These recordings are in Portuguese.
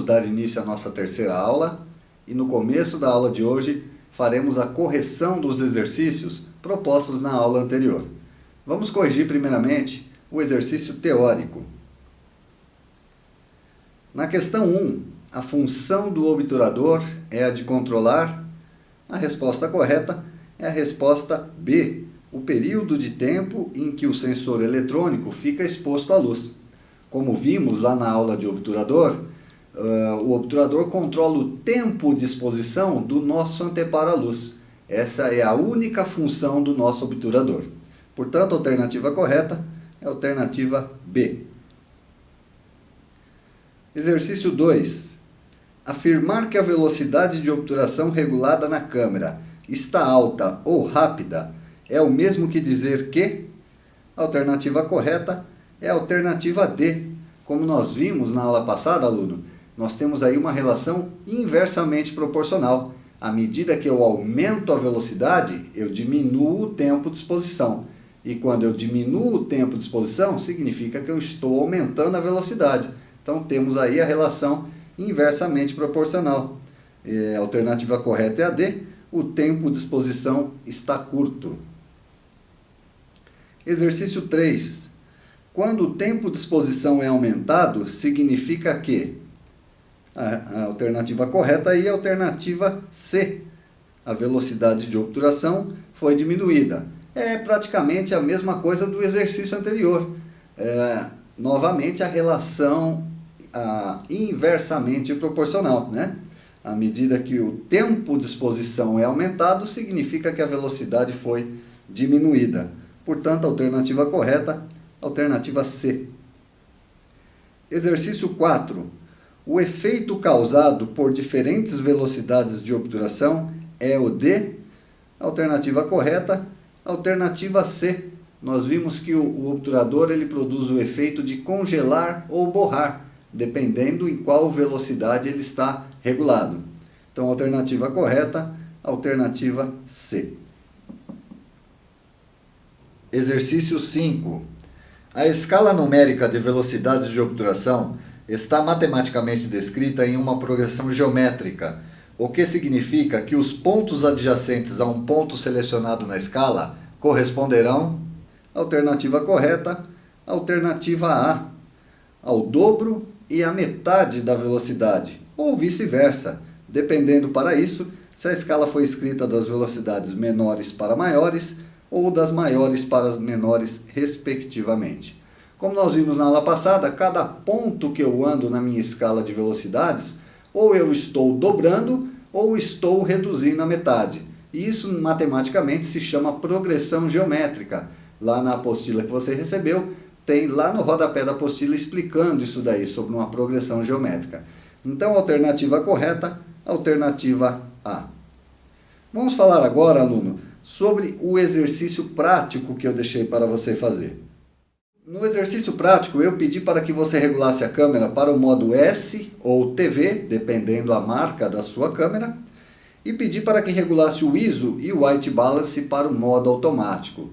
dar início à nossa terceira aula e no começo da aula de hoje faremos a correção dos exercícios propostos na aula anterior. Vamos corrigir primeiramente o exercício teórico. Na questão 1, a função do obturador é a de controlar. A resposta correta é a resposta B, o período de tempo em que o sensor eletrônico fica exposto à luz. Como vimos lá na aula de obturador, o obturador controla o tempo de exposição do nosso anteparo à luz. Essa é a única função do nosso obturador. Portanto, a alternativa correta é a alternativa B. Exercício 2. Afirmar que a velocidade de obturação regulada na câmera está alta ou rápida é o mesmo que dizer que a alternativa correta é a alternativa D. Como nós vimos na aula passada, aluno, nós temos aí uma relação inversamente proporcional. À medida que eu aumento a velocidade, eu diminuo o tempo de exposição. E quando eu diminuo o tempo de exposição, significa que eu estou aumentando a velocidade. Então temos aí a relação inversamente proporcional. A alternativa correta é a D. O tempo de exposição está curto. Exercício 3. Quando o tempo de exposição é aumentado, significa que a alternativa correta aí é a alternativa C. A velocidade de obturação foi diminuída. É praticamente a mesma coisa do exercício anterior. Novamente a relação inversamente proporcional, né? À medida que o tempo de exposição é aumentado, significa que a velocidade foi diminuída. Portanto, a alternativa correta, alternativa C. Exercício 4. O efeito causado por diferentes velocidades de obturação é o de? Alternativa correta, alternativa C. Nós vimos que o obturador ele produz o efeito de congelar ou borrar, dependendo em qual velocidade ele está regulado. Então, alternativa correta, alternativa C. Exercício 5. A escala numérica de velocidades de obturação está matematicamente descrita em uma progressão geométrica, o que significa que os pontos adjacentes a um ponto selecionado na escala corresponderão, alternativa correta, alternativa A, ao dobro e à metade da velocidade, ou vice-versa, dependendo para isso se a escala foi escrita das velocidades menores para maiores ou das maiores para as menores, respectivamente. Como nós vimos na aula passada, cada ponto que eu ando na minha escala de velocidades, ou eu estou dobrando ou estou reduzindo a metade. E isso matematicamente se chama progressão geométrica. Lá na apostila que você recebeu, tem lá no rodapé da apostila explicando isso daí, sobre uma progressão geométrica. Então, a alternativa correta, alternativa A. Vamos falar agora, aluno, sobre o exercício prático que eu deixei para você fazer. No exercício prático, eu pedi para que você regulasse a câmera para o modo S ou TV, dependendo da marca da sua câmera, e pedi para que regulasse o ISO e o White Balance para o modo automático.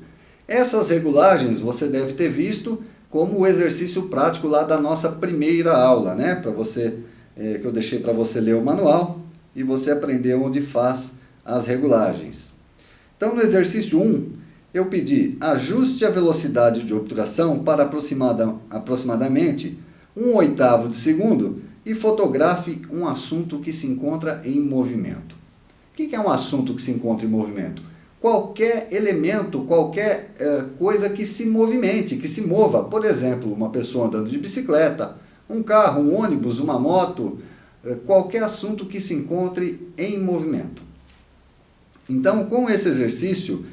Essas regulagens você deve ter visto como o exercício prático lá da nossa primeira aula, né? Que eu deixei para você ler o manual e você aprender onde faz as regulagens. Então, no exercício 1, eu pedi ajuste a velocidade de obturação para aproximadamente 1/8 de segundo e fotografe um assunto que se encontra em movimento. O que é um assunto que se encontra em movimento? Qualquer elemento, qualquer coisa que se movimente, que se mova. Por exemplo, uma pessoa andando de bicicleta, um carro, um ônibus, uma moto, qualquer assunto que se encontre em movimento. Então, com esse exercício,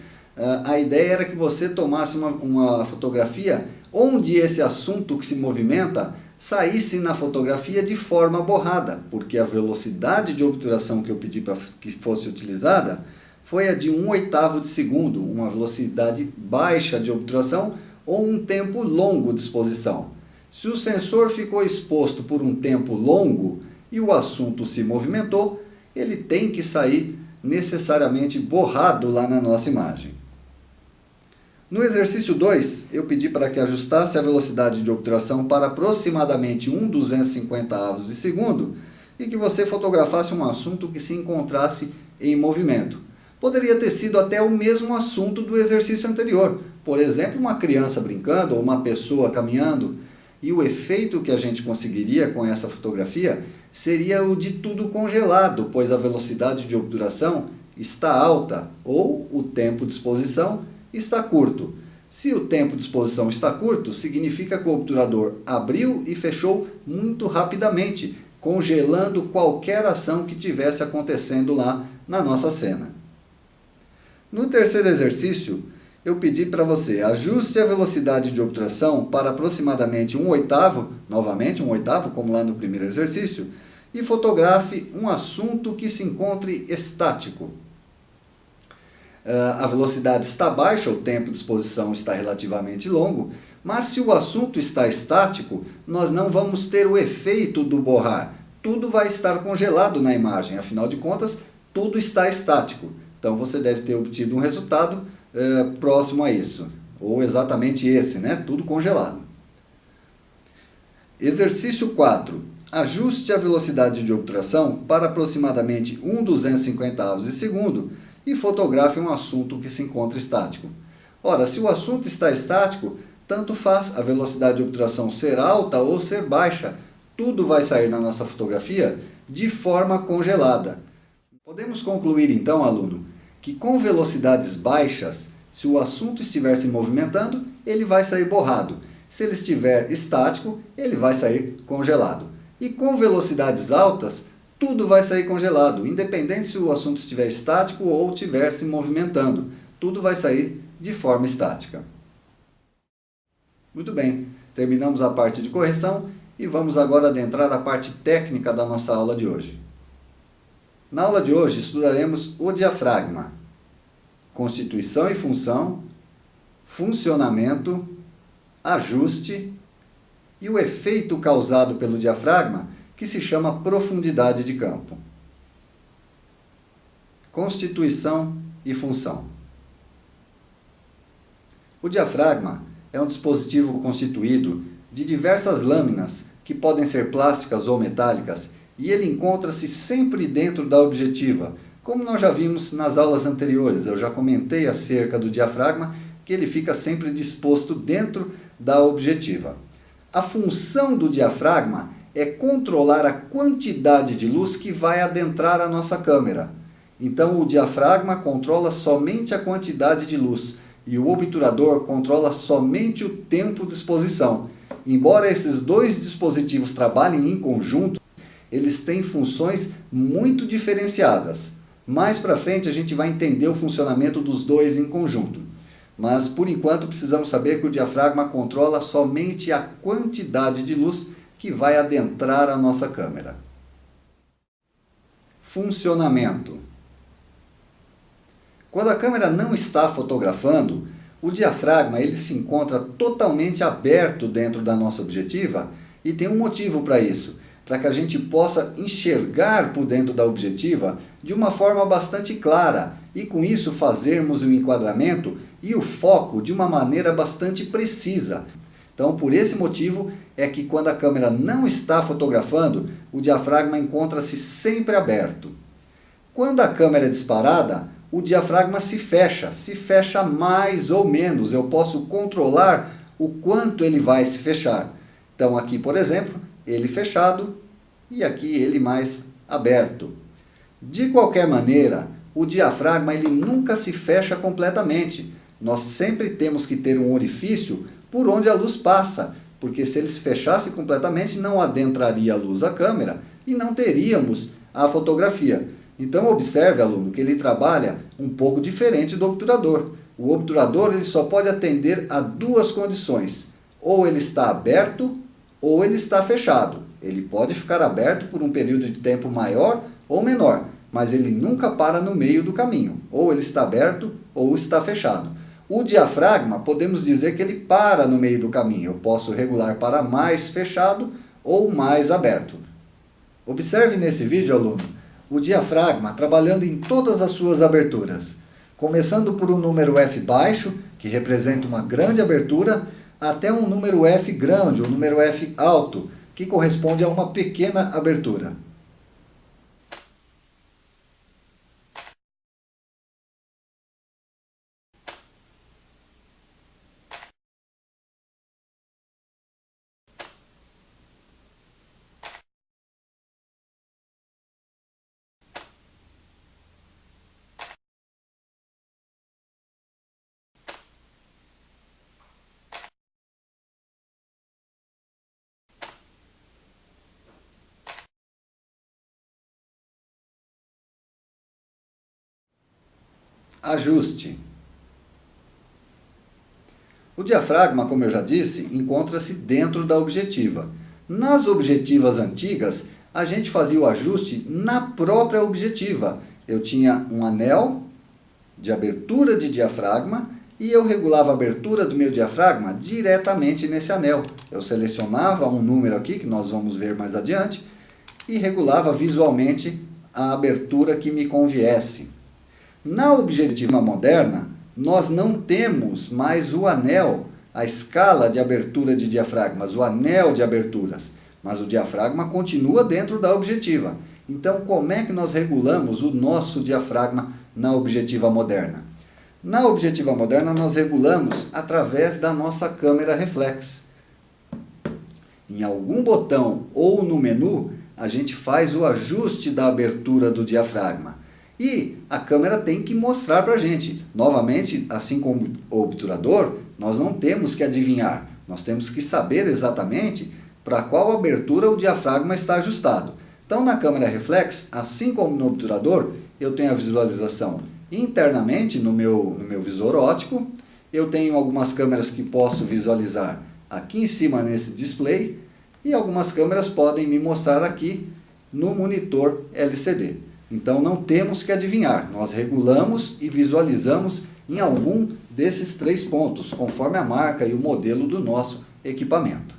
a ideia era que você tomasse uma fotografia onde esse assunto que se movimenta saísse na fotografia de forma borrada, porque a velocidade de obturação que eu pedi para que fosse utilizada foi a de 1/8 de segundo, uma velocidade baixa de obturação ou um tempo longo de exposição. Se o sensor ficou exposto por um tempo longo e o assunto se movimentou, ele tem que sair necessariamente borrado lá na nossa imagem. No exercício 2, eu pedi para que ajustasse a velocidade de obturação para aproximadamente 1/250 de segundo e que você fotografasse um assunto que se encontrasse em movimento. Poderia ter sido até o mesmo assunto do exercício anterior, por exemplo, uma criança brincando ou uma pessoa caminhando, e o efeito que a gente conseguiria com essa fotografia seria o de tudo congelado, pois a velocidade de obturação está alta ou o tempo de exposição está curto. Se o tempo de exposição está curto, significa que o obturador abriu e fechou muito rapidamente, congelando qualquer ação que tivesse acontecendo lá na nossa cena. No terceiro exercício, eu pedi para você ajuste a velocidade de obturação para aproximadamente 1/8, novamente 1/8, como lá no primeiro exercício, e fotografe um assunto que se encontre estático. A velocidade está baixa, o tempo de exposição está relativamente longo, mas se o assunto está estático, nós não vamos ter o efeito do borrar. Tudo vai estar congelado na imagem, afinal de contas, tudo está estático. Então você deve ter obtido um resultado próximo a isso, ou exatamente esse, né? Tudo congelado. Exercício 4. Ajuste a velocidade de obturação para aproximadamente 1/250 de segundo e fotografe um assunto que se encontra estático. Ora, se o assunto está estático, tanto faz a velocidade de obturação ser alta ou ser baixa, tudo vai sair na nossa fotografia de forma congelada. Podemos concluir então, aluno, que com velocidades baixas, se o assunto estiver se movimentando, ele vai sair borrado. Se ele estiver estático, ele vai sair congelado. E com velocidades altas, tudo vai sair congelado, independente se o assunto estiver estático ou estiver se movimentando. Tudo vai sair de forma estática. Muito bem, terminamos a parte de correção e vamos agora adentrar a parte técnica da nossa aula de hoje. Na aula de hoje estudaremos o diafragma, constituição e função, funcionamento, ajuste e o efeito causado pelo diafragma, que se chama profundidade de campo. Constituição e função. O diafragma é um dispositivo constituído de diversas lâminas, que podem ser plásticas ou metálicas, e ele encontra-se sempre dentro da objetiva, como nós já vimos nas aulas anteriores. Eu já comentei acerca do diafragma, que ele fica sempre disposto dentro da objetiva. A função do diafragma é controlar a quantidade de luz que vai adentrar a nossa câmera. Então o diafragma controla somente a quantidade de luz e o obturador controla somente o tempo de exposição. Embora esses dois dispositivos trabalhem em conjunto, eles têm funções muito diferenciadas. Mais para frente a gente vai entender o funcionamento dos dois em conjunto. Mas por enquanto precisamos saber que o diafragma controla somente a quantidade de luz que vai adentrar a nossa câmera. Funcionamento. Quando a câmera não está fotografando, o diafragma ele se encontra totalmente aberto dentro da nossa objetiva e tem um motivo para isso, para que a gente possa enxergar por dentro da objetiva de uma forma bastante clara e com isso fazermos o enquadramento e o foco de uma maneira bastante precisa. Então, por esse motivo é que quando a câmera não está fotografando, o diafragma encontra-se sempre aberto. Quando a câmera é disparada, o diafragma se fecha mais ou menos. Eu posso controlar o quanto ele vai se fechar. Então, aqui, por exemplo, ele fechado e aqui ele mais aberto. De qualquer maneira, o diafragma ele nunca se fecha completamente. Nós sempre temos que ter um orifício por onde a luz passa, porque se ele se fechasse completamente, não adentraria a luz à câmera e não teríamos a fotografia. Então observe, aluno, que ele trabalha um pouco diferente do obturador. O obturador ele só pode atender a duas condições. Ou ele está aberto ou ele está fechado. Ele pode ficar aberto por um período de tempo maior ou menor, mas ele nunca para no meio do caminho. Ou ele está aberto ou está fechado. O diafragma, podemos dizer que ele para no meio do caminho. Eu posso regular para mais fechado ou mais aberto. Observe nesse vídeo, aluno, o diafragma trabalhando em todas as suas aberturas. Começando por um número F baixo, que representa uma grande abertura, até um número F grande, um número F alto, que corresponde a uma pequena abertura. Ajuste. O diafragma, como eu já disse, encontra-se dentro da objetiva. Nas objetivas antigas, a gente fazia o ajuste na própria objetiva. Eu tinha um anel de abertura de diafragma e eu regulava a abertura do meu diafragma diretamente nesse anel. Eu selecionava um número aqui, que nós vamos ver mais adiante, e regulava visualmente a abertura que me conviesse. Na objetiva moderna, nós não temos mais o anel, a escala de abertura de diafragmas, o anel de aberturas, mas o diafragma continua dentro da objetiva. Então, como é que nós regulamos o nosso diafragma na objetiva moderna? Na objetiva moderna, nós regulamos através da nossa câmera reflex. Em algum botão ou no menu, a gente faz o ajuste da abertura do diafragma. E a câmera tem que mostrar para a gente. Novamente, assim como o obturador, nós não temos que adivinhar. Nós temos que saber exatamente para qual abertura o diafragma está ajustado. Então, na câmera reflex, assim como no obturador, eu tenho a visualização internamente no meu visor óptico. Eu tenho algumas câmeras que posso visualizar aqui em cima nesse display. E algumas câmeras podem me mostrar aqui no monitor LCD. Então, não temos que adivinhar, nós regulamos e visualizamos em algum desses 3 pontos, conforme a marca e o modelo do nosso equipamento.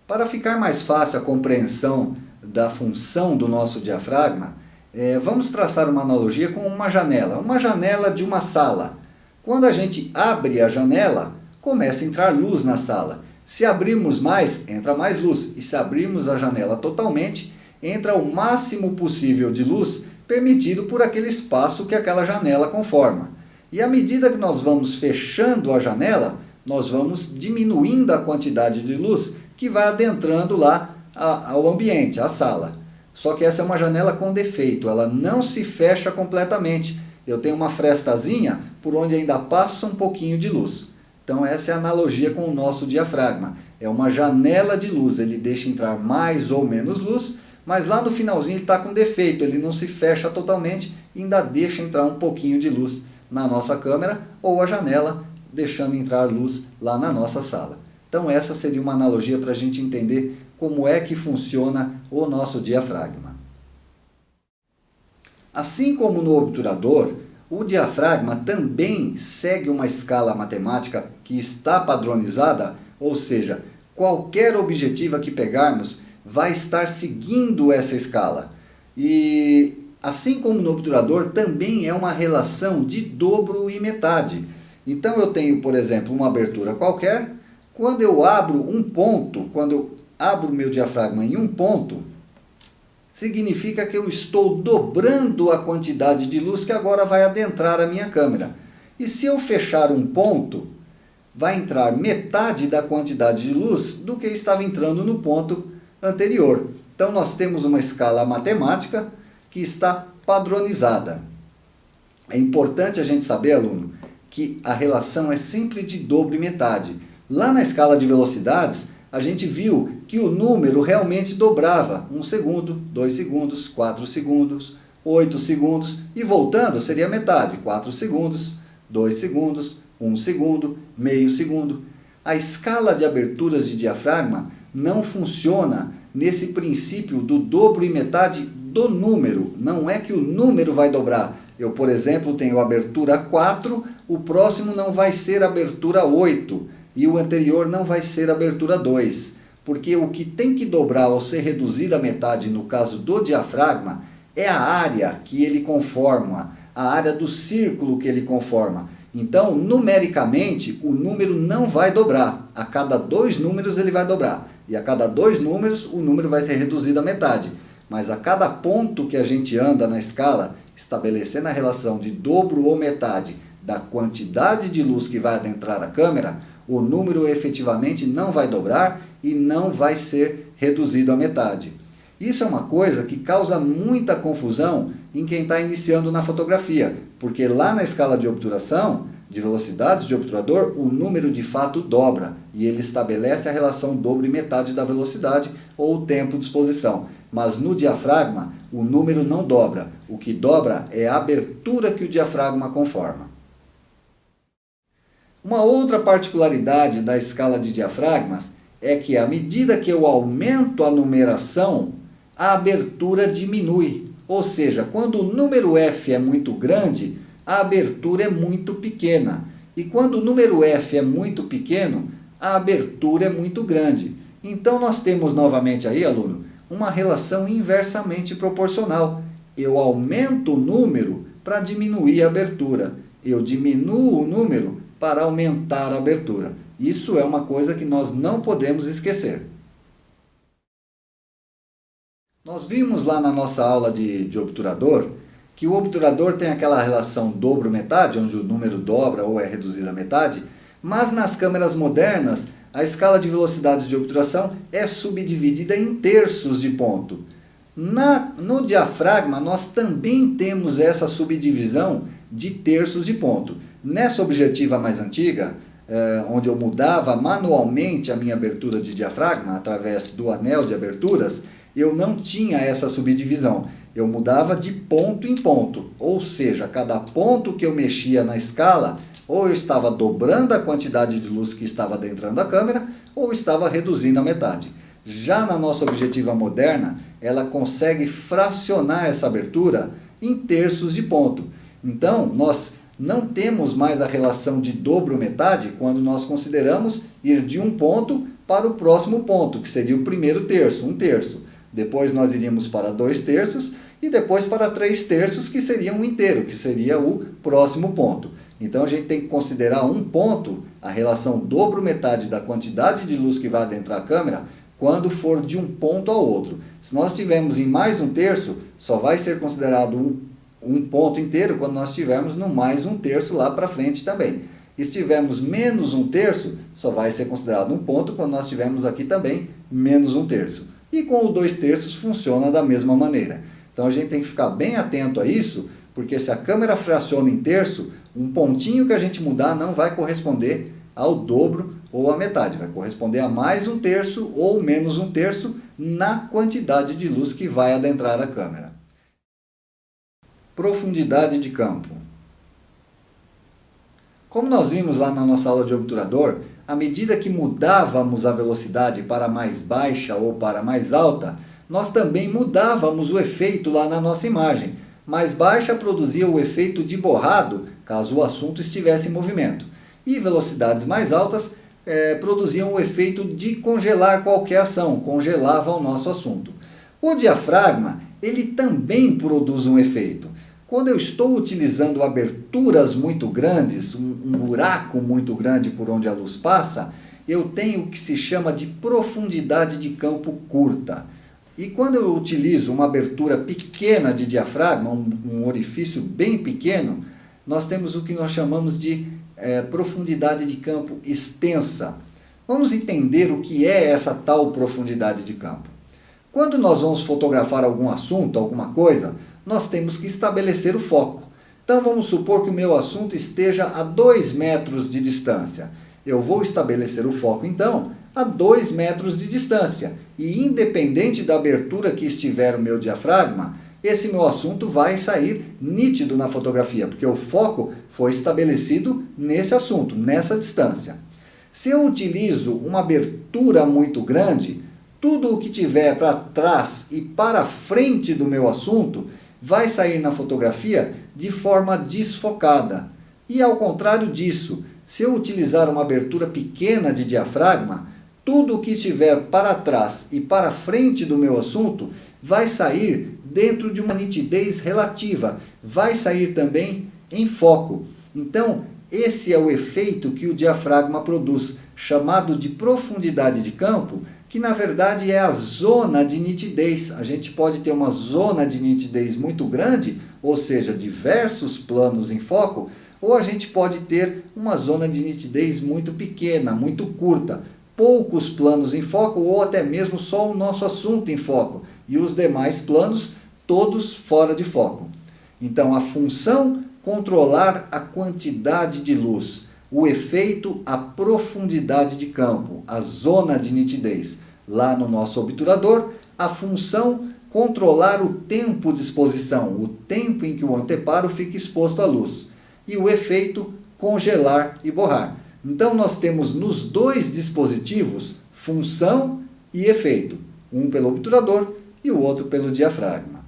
Para ficar mais fácil a compreensão da função do nosso diafragma, vamos traçar uma analogia com uma janela de uma sala. Quando a gente abre a janela, começa a entrar luz na sala. Se abrirmos mais, entra mais luz, e se abrirmos a janela totalmente, entra o máximo possível de luz permitido por aquele espaço que aquela janela conforma. E à medida que nós vamos fechando a janela, nós vamos diminuindo a quantidade de luz que vai adentrando lá ao ambiente, à sala. Só que essa é uma janela com defeito, ela não se fecha completamente. Eu tenho uma frestazinha por onde ainda passa um pouquinho de luz. Então essa é a analogia com o nosso diafragma. É uma janela de luz, ele deixa entrar mais ou menos luz, mas lá no finalzinho ele está com defeito, ele não se fecha totalmente e ainda deixa entrar um pouquinho de luz na nossa câmera ou a janela, deixando entrar luz lá na nossa sala. Então essa seria uma analogia para a gente entender como é que funciona o nosso diafragma. Assim como no obturador, o diafragma também segue uma escala matemática que está padronizada, ou seja, qualquer objetiva que pegarmos vai estar seguindo essa escala. E assim como no obturador, também é uma relação de dobro e metade. Então eu tenho, por exemplo, uma abertura qualquer. Quando eu abro um ponto, quando eu abro o meu diafragma em um ponto, significa que eu estou dobrando a quantidade de luz que agora vai adentrar a minha câmera. E se eu fechar um ponto, vai entrar metade da quantidade de luz do que estava entrando no ponto anterior. Então nós temos uma escala matemática que está padronizada. É importante a gente saber, aluno, que a relação é sempre de dobro e metade. Lá na escala de velocidades, a gente viu que o número realmente dobrava. 1 segundo, 2 segundos, 4 segundos, 8 segundos e voltando seria metade. 4 segundos, 2 segundos, 1 segundo, meio segundo. A escala de aberturas de diafragma não funciona nesse princípio do dobro e metade do número. Não é que o número vai dobrar. Eu, por exemplo, tenho abertura 4, o próximo não vai ser abertura 8 e o anterior não vai ser abertura 2. Porque o que tem que dobrar ou ser reduzido à metade no caso do diafragma é a área que ele conforma, a área do círculo que ele conforma. Então, numericamente, o número não vai dobrar. A cada 2 números ele vai dobrar. E a cada 2 números, o número vai ser reduzido à metade. Mas a cada ponto que a gente anda na escala, estabelecendo a relação de dobro ou metade da quantidade de luz que vai adentrar a câmera, o número efetivamente não vai dobrar e não vai ser reduzido à metade. Isso é uma coisa que causa muita confusão em quem está iniciando na fotografia, porque lá na escala de obturação, de velocidades de obturador, o número de fato dobra e ele estabelece a relação dobro e metade da velocidade ou o tempo de exposição. Mas no diafragma, o número não dobra. O que dobra é a abertura que o diafragma conforma. Uma outra particularidade da escala de diafragmas é que à medida que eu aumento a numeração, a abertura diminui. Ou seja, quando o número F é muito grande, a abertura é muito pequena. E quando o número F é muito pequeno, a abertura é muito grande. Então nós temos novamente aí, aluno, uma relação inversamente proporcional. Eu aumento o número para diminuir a abertura. Eu diminuo o número para aumentar a abertura. Isso é uma coisa que nós não podemos esquecer. Nós vimos lá na nossa aula de obturador que o obturador tem aquela relação dobro-metade, onde o número dobra ou é reduzido à metade, mas nas câmeras modernas, a escala de velocidades de obturação é subdividida em terços de ponto. No diafragma, nós também temos essa subdivisão de terços de ponto. Nessa objetiva mais antiga, onde eu mudava manualmente a minha abertura de diafragma, através do anel de aberturas, eu não tinha essa subdivisão. Eu mudava de ponto em ponto, ou seja, cada ponto que eu mexia na escala, ou eu estava dobrando a quantidade de luz que estava adentrando a câmera, ou estava reduzindo a metade. Já na nossa objetiva moderna, ela consegue fracionar essa abertura em terços de ponto. Então, nós não temos mais a relação de dobro-metade quando nós consideramos ir de um ponto para o próximo ponto, que seria o primeiro terço, 1/3. Depois nós iríamos para 2/3 e depois para 3/3, que seria um inteiro, que seria o próximo ponto. Então a gente tem que considerar um ponto, a relação dobro-metade da quantidade de luz que vai adentrar a câmera, quando for de um ponto ao outro. Se nós tivermos em mais 1/3, só vai ser considerado um ponto inteiro quando nós estivermos no mais 1/3 lá para frente também. E se tivermos menos 1/3, só vai ser considerado um ponto quando nós tivermos aqui também menos 1/3. E com o 2/3 funciona da mesma maneira. Então a gente tem que ficar bem atento a isso, porque se a câmera fraciona em terço, um pontinho que a gente mudar não vai corresponder ao dobro ou à metade, vai corresponder a mais 1/3 ou menos 1/3 na quantidade de luz que vai adentrar a câmera. Profundidade de campo. Como nós vimos lá na nossa aula de obturador, à medida que mudávamos a velocidade para mais baixa ou para mais alta, nós também mudávamos o efeito lá na nossa imagem. Mais baixa produzia o efeito de borrado, caso o assunto estivesse em movimento. E velocidades mais altas produziam o efeito de congelar qualquer ação, congelava o nosso assunto. O diafragma, ele também produz um efeito. Quando eu estou utilizando aberturas muito grandes, um buraco muito grande por onde a luz passa, eu tenho o que se chama de profundidade de campo curta. E quando eu utilizo uma abertura pequena de diafragma, um orifício bem pequeno, nós temos o que nós chamamos de profundidade de campo extensa. Vamos entender o que é essa tal profundidade de campo. Quando nós vamos fotografar algum assunto, alguma coisa, nós temos que estabelecer o foco. Então vamos supor que o meu assunto esteja a 2 metros de distância. Eu vou estabelecer o foco então a 2 metros de distância. E independente da abertura que estiver o meu diafragma, esse meu assunto vai sair nítido na fotografia, porque o foco foi estabelecido nesse assunto, nessa distância. Se eu utilizo uma abertura muito grande, tudo o que tiver para trás e para frente do meu assunto vai sair na fotografia de forma desfocada. E ao contrário disso, se eu utilizar uma abertura pequena de diafragma, tudo o que estiver para trás e para frente do meu assunto vai sair dentro de uma nitidez relativa, vai sair também em foco. Então, esse é o efeito que o diafragma produz, chamado de profundidade de campo, que na verdade é a zona de nitidez. A gente pode ter uma zona de nitidez muito grande, ou seja, diversos planos em foco, ou a gente pode ter uma zona de nitidez muito pequena, muito curta, poucos planos em foco ou até mesmo só o nosso assunto em foco e os demais planos todos fora de foco. Então a função controlar a quantidade de luz, o efeito a profundidade de campo, a zona de nitidez. Lá no nosso obturador, a função controlar o tempo de exposição, o tempo em que o anteparo fica exposto à luz. E o efeito congelar e borrar. Então nós temos nos dois dispositivos função e efeito, um pelo obturador e o outro pelo diafragma.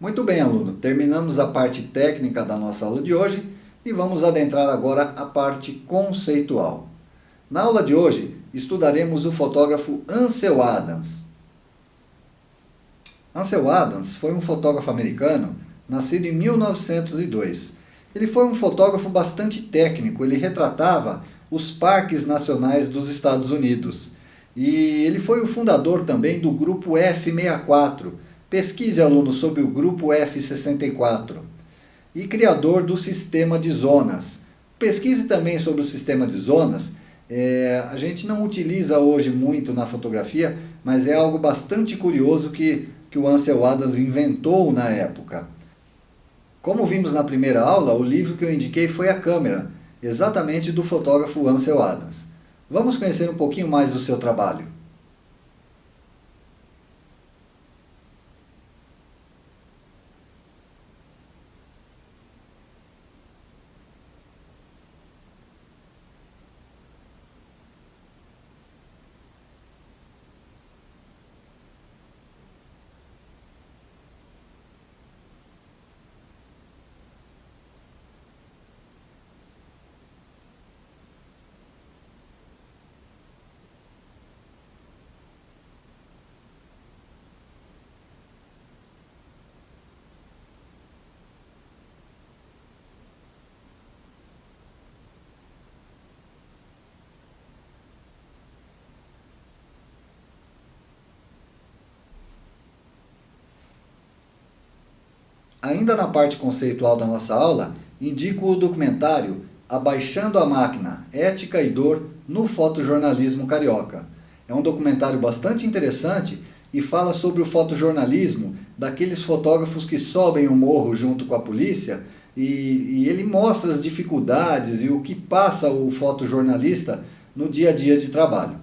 Muito bem, aluno, terminamos a parte técnica da nossa aula de hoje e vamos adentrar agora a parte conceitual. Na aula de hoje estudaremos o fotógrafo Ansel Adams. Ansel Adams foi um fotógrafo americano nascido em 1902. Ele foi um fotógrafo bastante técnico, ele retratava os parques nacionais dos Estados Unidos. E ele foi o fundador também do Grupo F64. Pesquise, aluno, sobre o Grupo F64. E criador do Sistema de Zonas. Pesquise também sobre o Sistema de Zonas. A gente não utiliza hoje muito na fotografia, mas é algo bastante curioso que o Ansel Adams inventou na época. Como vimos na primeira aula, o livro que eu indiquei foi A Câmera, exatamente do fotógrafo Ansel Adams. Vamos conhecer um pouquinho mais do seu trabalho. Ainda na parte conceitual da nossa aula, indico o documentário Abaixando a Máquina, Ética e Dor no Fotojornalismo Carioca. É um documentário bastante interessante e fala sobre o fotojornalismo, daqueles fotógrafos que sobem o morro junto com a polícia, e ele mostra as dificuldades e o que passa o fotojornalista no dia a dia de trabalho.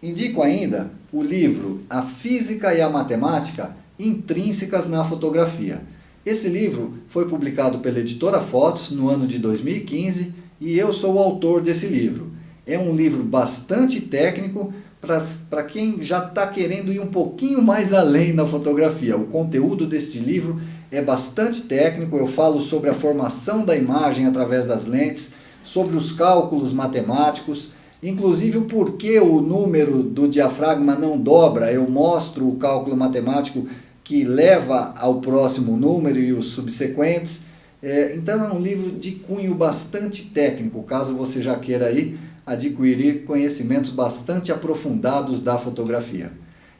Indico ainda o livro A Física e a Matemática Intrínsecas na Fotografia. Esse livro foi publicado pela editora Fotos no ano de 2015 e eu sou o autor desse livro. É um livro bastante técnico para quem já está querendo ir um pouquinho mais além na fotografia. O conteúdo deste livro é bastante técnico, eu falo sobre a formação da imagem através das lentes, sobre os cálculos matemáticos, inclusive o porquê o número do diafragma não dobra, eu mostro o cálculo matemático que leva ao próximo número e os subsequentes. Então é um livro de cunho bastante técnico, caso você já queira aí adquirir conhecimentos bastante aprofundados da fotografia.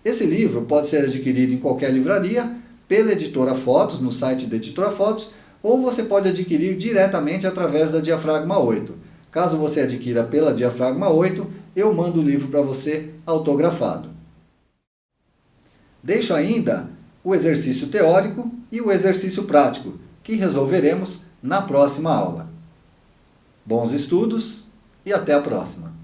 Esse livro pode ser adquirido em qualquer livraria, pela Editora Fotos, no site da Editora Fotos, ou você pode adquirir diretamente através da Diafragma 8. Caso você adquira pela Diafragma 8, eu mando o livro para você autografado. Deixo ainda o exercício teórico e o exercício prático, que resolveremos na próxima aula. Bons estudos e até a próxima!